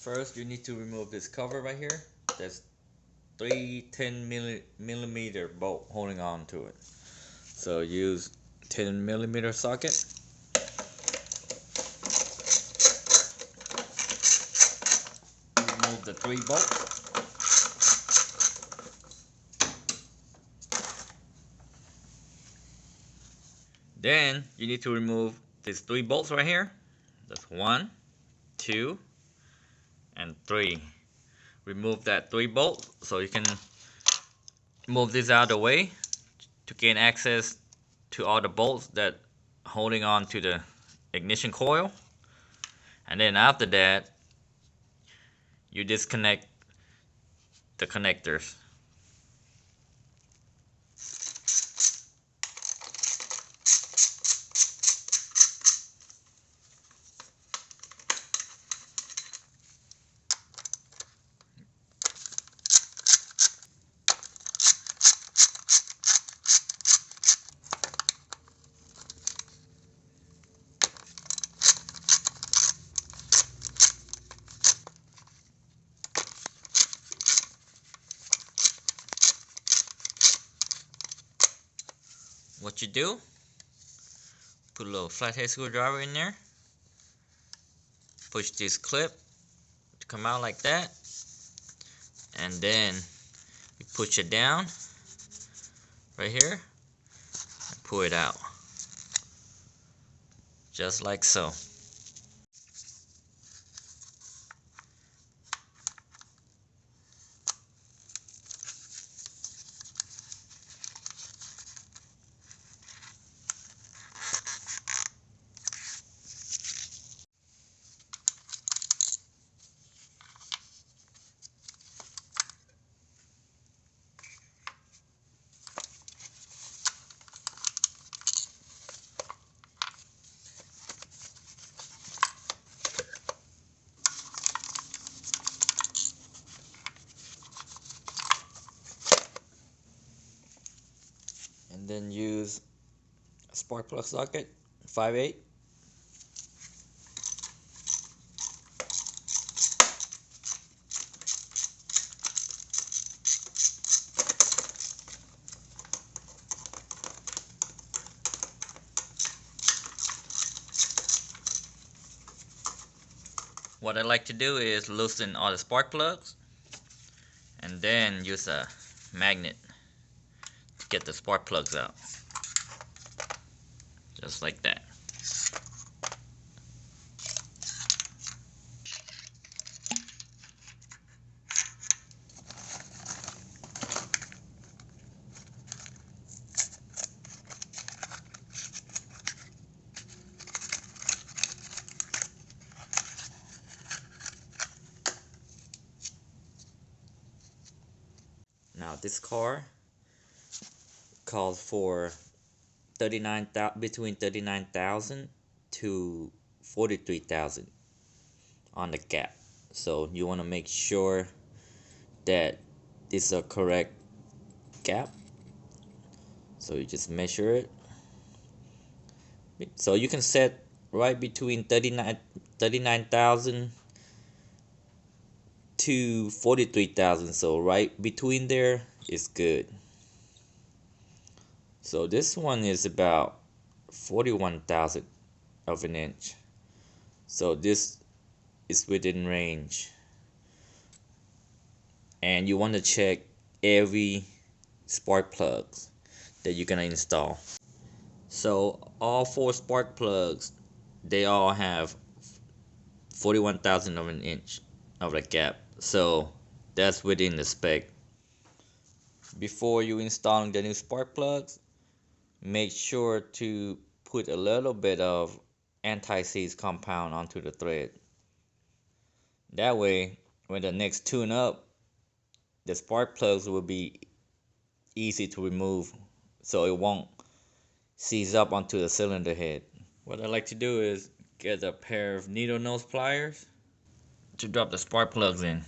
First, you need to remove this cover right here. That's three 10mm bolt holding on to it. So use 10mm socket. Remove the 3 bolts. Then you need to remove these 3 bolts right here. That's 1, 2, and 3. Remove that 3 bolts so you can move this out of the way to gain access to all the bolts that holding on to the ignition coil. And then after that, you disconnect the connectors. What you do, put a little flathead screwdriver in there, push this clip to come out like that, and then you push it down right here and pull it out just like so. And then use a spark plug socket, 5/8. What I like to do is loosen all the spark plugs and then use a magnet to get the spark plugs out. Just like that. Now this car calls for between 39,000 to 43,000 on the gap. So you want to make sure that this is a correct gap. So you just measure it. So you can set right between 39,000 to 43,000. So right between there is good. So this one is about 41,000 of an inch. So this is within range. And you want to check every spark plugs that you're gonna install. So all 4 spark plugs, they all have 41,000 of an inch of a gap. So that's within the spec. Before you installing the new spark plugs, make sure to put a little bit of anti-seize compound onto the thread. That way, when the next tune up, the spark plugs will be easy to remove, so it won't seize up onto the cylinder head. What I like to do is get a pair of needle nose pliers to drop the spark plugs in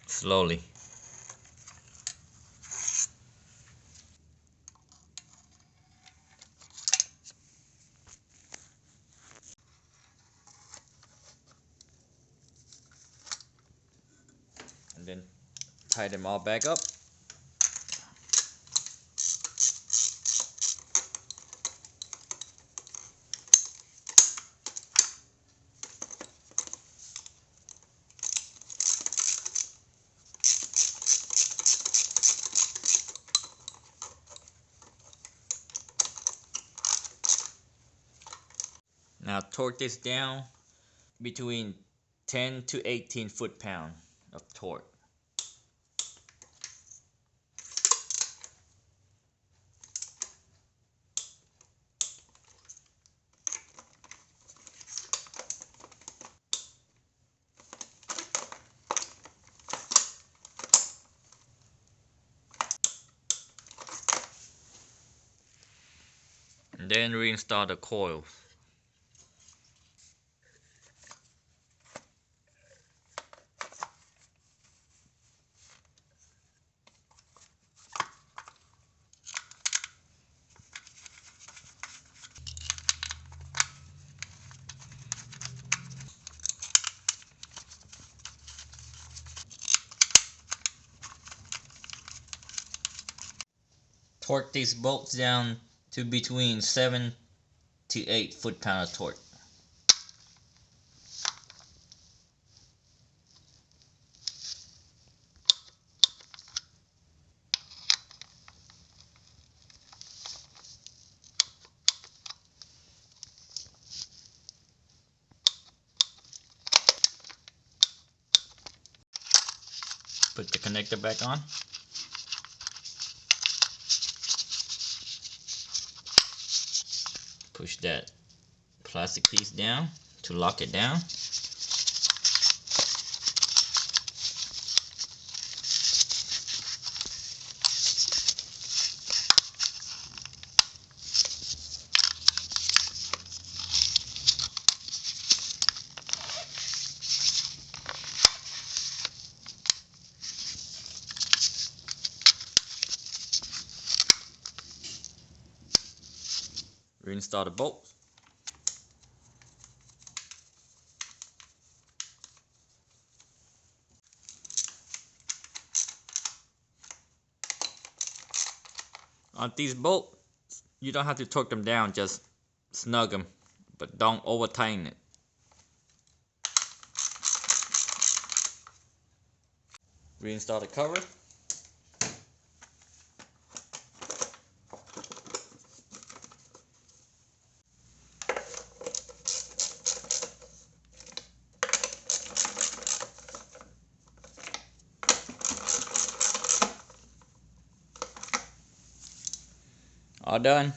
slowly. and then tie them all back up. Now torque this down between 10 to 18 foot-pound of torque. And then reinstall the coils. Torque these bolts down to between 7 to 8 foot-pound of torque. Put the connector back on. Push that plastic piece down to lock it down. Reinstall the bolts. On these bolts, you don't have to torque them down, just snug them, but don't over tighten it. Reinstall the cover. All done.